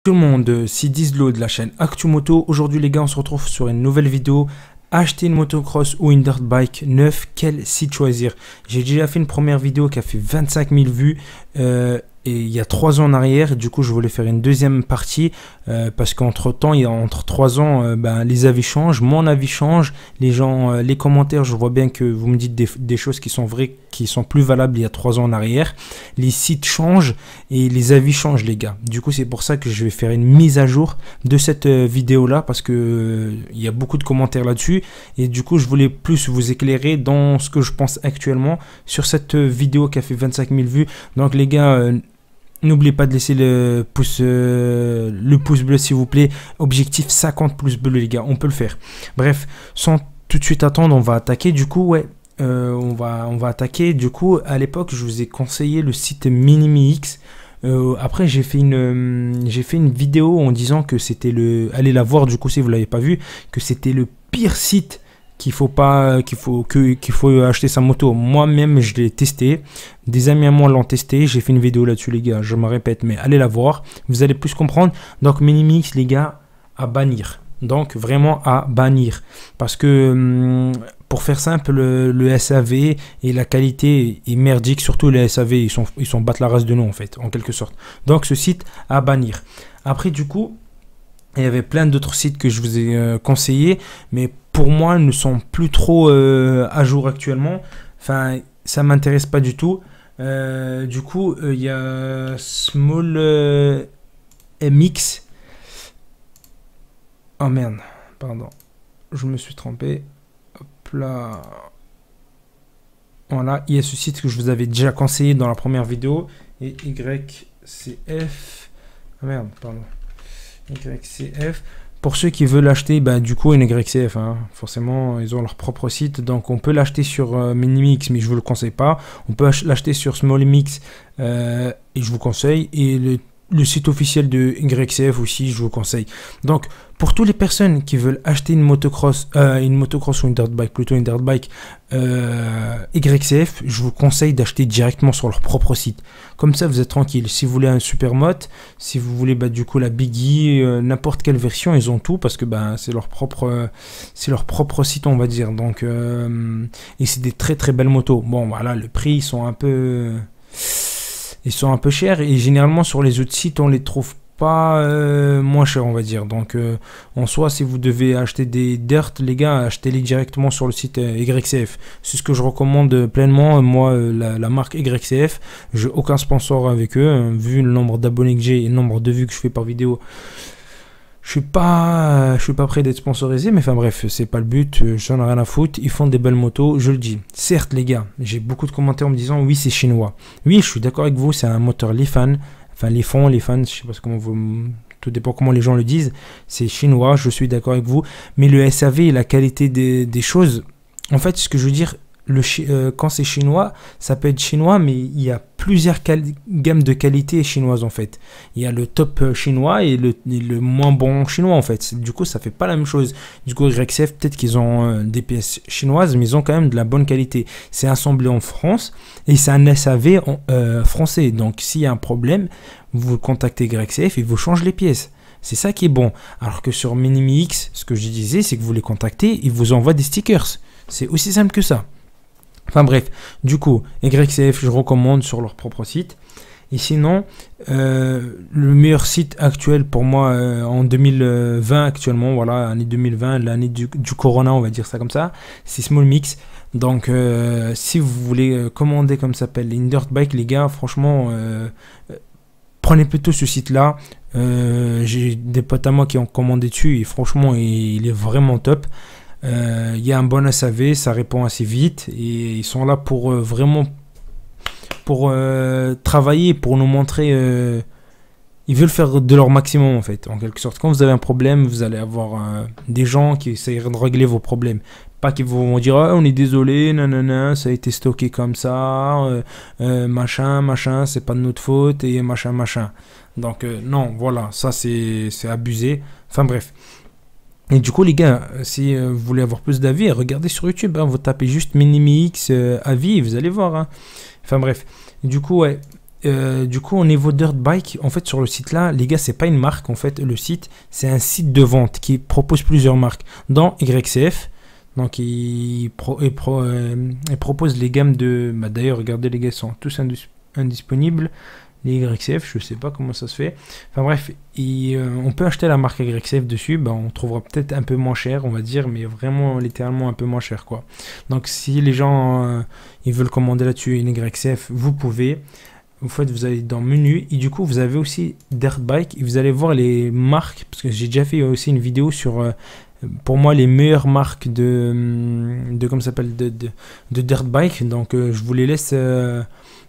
Tout le monde, c'est Dizlo de la chaîne ActuMoto. Aujourd'hui les gars, on se retrouve sur une nouvelle vidéo. Acheter une motocross ou une dirt bike neuf, quel site choisir? J'ai déjà fait une première vidéo qui a fait 25 000 vues et il y a 3 ans en arrière. Du coup je voulais faire une deuxième partie parce qu'entre temps, entre 3 ans, les avis changent, mon avis change, les gens, les commentaires, je vois bien que vous me dites des choses qui sont vraies, qui sont plus valables il y a 3 ans en arrière. Les sites changent et les avis changent les gars. Du coup c'est pour ça que je vais faire une mise à jour de cette vidéo là parce que il y a beaucoup de commentaires là-dessus et du coup je voulais plus vous éclairer dans ce que je pense actuellement sur cette vidéo qui a fait 25 000 vues. Donc les gars, n'oubliez pas de laisser le pouce bleu s'il vous plaît. Objectif 50 pouces bleus les gars, on peut le faire. Bref, sans tout de suite attendre, on va attaquer. Du coup ouais, on va attaquer. Du coup à l'époque je vous ai conseillé le site Minimi-X. Après j'ai fait une vidéo en disant que c'était allez la voir du coup si vous l'avez pas vu, que c'était le pire site qu'il faut acheter sa moto. Moi-même je l'ai testé, des amis à moi l'ont testé, j'ai fait une vidéo là-dessus les gars, je me répète mais allez la voir, vous allez plus comprendre. Donc Minimi-X les gars, à bannir, donc vraiment à bannir, parce que pour faire simple, le SAV et la qualité est merdique, surtout les SAV, ils sont battent la race de nous en fait, en quelque sorte. Donc ce site à bannir. Après du coup, il y avait plein d'autres sites que je vous ai conseillés, mais pour moi, ils ne sont plus trop à jour actuellement. Enfin, ça m'intéresse pas du tout. Du coup, il y a Small MX. Oh merde, pardon, je me suis trompé. Hop là. Voilà, il y a ce site que je vous avais déjà conseillé dans la première vidéo. Et YCF. Ah merde, pardon. YCF. Pour ceux qui veulent acheter, du coup, une YCF, hein, forcément, ils ont leur propre site. Donc, on peut l'acheter sur Minimi-X, mais je ne vous le conseille pas. On peut l'acheter sur SmallMX, et je vous conseille. Et le site officiel de YCF aussi, je vous conseille. Donc, pour toutes les personnes qui veulent acheter une motocross ou une dirt bike, plutôt une dirt bike YCF, je vous conseille d'acheter directement sur leur propre site. Comme ça, vous êtes tranquille. Si vous voulez un Supermoto, si vous voulez du coup la Biggie, n'importe quelle version, ils ont tout parce que c'est leur propre site, on va dire. Donc, et c'est des très très belles motos. Bon, voilà, le prix, ils sont un peu chers et généralement sur les autres sites on les trouve pas moins chers, on va dire. Donc en soi, si vous devez acheter des dirt les gars, achetez-les directement sur le site YCF. C'est ce que je recommande pleinement. Moi la marque YCF, j'ai aucun sponsor avec eux, vu le nombre d'abonnés que j'ai et le nombre de vues que je fais par vidéo. Je suis pas prêt d'être sponsorisé, mais enfin bref, c'est pas le but, j'en ai rien à foutre, ils font des belles motos, je le dis. Certes les gars, j'ai beaucoup de commentaires en me disant oui c'est chinois. Oui, je suis d'accord avec vous, c'est un moteur Lifan, enfin les fans, je sais pas comment tout dépend comment les gens le disent, c'est chinois, je suis d'accord avec vous, mais le SAV et la qualité des choses, en fait ce que je veux dire, quand c'est chinois, ça peut être chinois, mais il y a plusieurs gammes de qualité chinoises en fait. Il y a le top chinois et le moins bon chinois en fait. Du coup, ça fait pas la même chose. Du coup, YCF, peut-être qu'ils ont des pièces chinoises, mais ils ont quand même de la bonne qualité. C'est assemblé en France et c'est un SAV français. Donc, s'il y a un problème, vous contactez YCF et vous changez les pièces. C'est ça qui est bon. Alors que sur Minimi-X, ce que je disais, c'est que vous les contactez, ils vous envoient des stickers. C'est aussi simple que ça. Enfin bref, du coup, YCF, je recommande sur leur propre site. Et sinon, le meilleur site actuel pour moi en 2020 actuellement, voilà, année 2020, l'année du Corona, on va dire ça comme ça, c'est SmallMX. Donc, si vous voulez commander comme ça s'appelle une dirt bike, les gars, franchement, prenez plutôt ce site-là. J'ai des potes à moi qui ont commandé dessus et franchement, il est vraiment top. Il y a un bon SAV, ça répond assez vite et ils sont là pour vraiment travailler, pour nous montrer. Ils veulent faire de leur maximum en fait, en quelque sorte. Quand vous avez un problème, vous allez avoir des gens qui essayeront de régler vos problèmes. Pas qu'ils vont dire ah, on est désolé, nanana, ça a été stocké comme ça, machin, c'est pas de notre faute et machin. Donc non, voilà, ça c'est abusé. Enfin bref. Et du coup les gars, si vous voulez avoir plus d'avis, regardez sur YouTube, hein, vous tapez juste Minimi-X avis, vous allez voir. Hein. Enfin bref, du coup ouais, du coup, au niveau Dirt Bike, en fait, sur le site là, les gars, c'est pas une marque. En fait, le site, c'est un site de vente qui propose plusieurs marques. Dans YCF, donc il propose les gammes de. Bah, d'ailleurs, regardez, les gars, ils sont tous indisponibles. Les YCF, je sais pas comment ça se fait. Enfin bref, on peut acheter la marque YCF dessus. Bah, on trouvera peut-être un peu moins cher, on va dire, mais vraiment littéralement un peu moins cher, quoi. Donc si les gens ils veulent commander là-dessus une YCF, vous pouvez. En fait, vous allez dans menu et du coup, vous avez aussi Dirt Bike et vous allez voir les marques, parce que j'ai déjà fait aussi une vidéo sur, pour moi, les meilleures marques de comment ça s'appelle, de Dirt Bike. Donc, je vous les laisse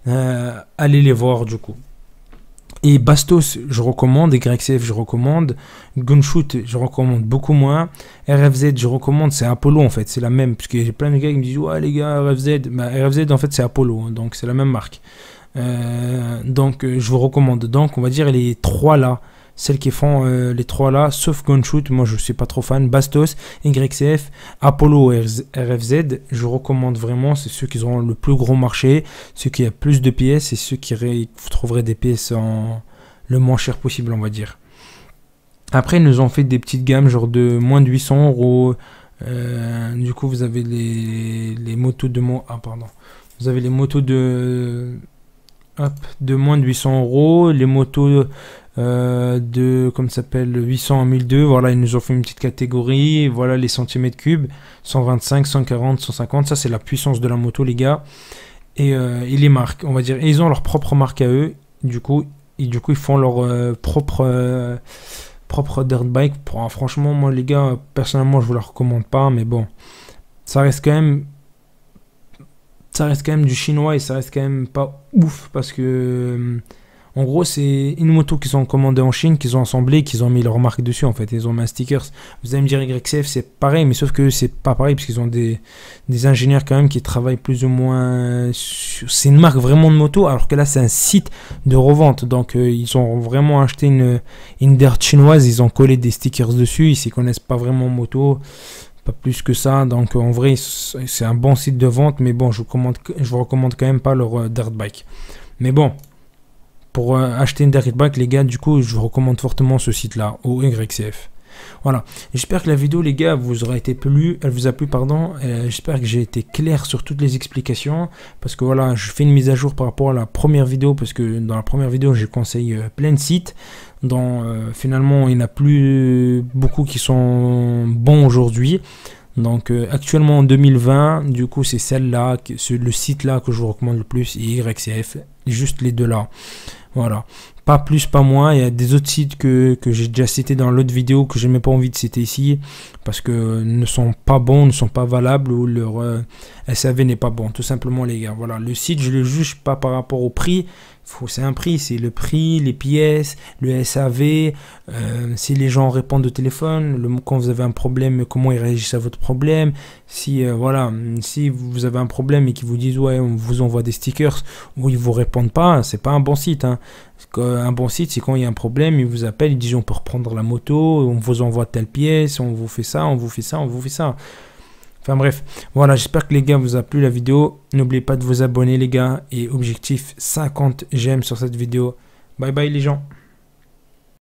aller les voir du coup. Et Bastos, je recommande. YCF, je recommande. Gunshoot, je recommande beaucoup moins. RFZ, je recommande. C'est Apollo en fait, c'est la même. Parce que j'ai plein de gars qui me disent ouais, les gars, RFZ. Bah, RFZ, en fait, c'est Apollo. Hein, donc, c'est la même marque. Donc je vous recommande. Donc on va dire les trois là, celles qui font les trois là, sauf Gunshoot, moi je suis pas trop fan. Bastos, YCF, Apollo, RFZ, je recommande vraiment. C'est ceux qui auront le plus gros marché, ceux qui a plus de pièces et ceux qui vous trouverez des pièces le moins cher possible, on va dire. Après ils nous ont fait des petites gammes genre de moins de 800 euros. Du coup vous avez les motos de vous avez les motos de moins de 800 euros, les motos de, comme ça s'appelle, 800 à 1002, voilà, ils nous ont fait une petite catégorie, voilà les centimètres cubes, 125, 140, 150, ça c'est la puissance de la moto, les gars, et les marques, on va dire, et ils ont leur propre marque à eux, du coup ils font leur propre dirt bike. Franchement, moi les gars, personnellement, je vous la recommande pas, mais bon, ça reste quand même du chinois et ça reste quand même pas ouf parce que en gros c'est une moto qu'ils ont commandée en Chine, qu'ils ont assemblée, qu'ils ont mis leur marque dessus en fait, ils ont mis un stickers. Vous allez me dire YCF c'est pareil, mais sauf que c'est pas pareil parce qu'ils ont des ingénieurs quand même qui travaillent plus ou moins c'est une marque vraiment de moto, alors que là c'est un site de revente, donc ils ont vraiment acheté une dirt chinoise, ils ont collé des stickers dessus, ils s'y connaissent pas vraiment en moto, pas plus que ça, donc en vrai c'est un bon site de vente, mais bon je vous recommande quand même pas leur dirt bike. Mais bon, pour acheter une dirt bike les gars, du coup je vous recommande fortement ce site là, au YCF. Voilà, j'espère que la vidéo les gars elle vous a plu pardon. J'espère que j'ai été clair sur toutes les explications, parce que voilà, je fais une mise à jour par rapport à la première vidéo, parce que dans la première vidéo je conseille plein de sites dont finalement il n'y en a plus beaucoup qui sont bons aujourd'hui. Donc actuellement en 2020, du coup c'est celle-là, le site là que je vous recommande le plus, et YCF, juste les deux là. Voilà, pas plus, pas moins. Il y a des autres sites que j'ai déjà cités dans l'autre vidéo que j'ai même pas envie de citer ici parce que ne sont pas bons, ne sont pas valables, ou leur SAV n'est pas bon, tout simplement les gars. Voilà, le site je le juge pas par rapport au prix. C'est un prix, c'est le prix, les pièces, le SAV, si les gens répondent au téléphone, quand vous avez un problème, comment ils réagissent à votre problème, si voilà, si vous avez un problème et qu'ils vous disent ouais on vous envoie des stickers ou ils vous répondent pas, c'est pas un bon site, hein. Un bon site c'est quand il y a un problème, ils vous appellent, ils disent on peut reprendre la moto, on vous envoie telle pièce, on vous fait ça, on vous fait ça, on vous fait ça. Enfin bref, voilà, j'espère que les gars vous a plu la vidéo. N'oubliez pas de vous abonner les gars, et objectif 50 j'aime sur cette vidéo. Bye bye les gens.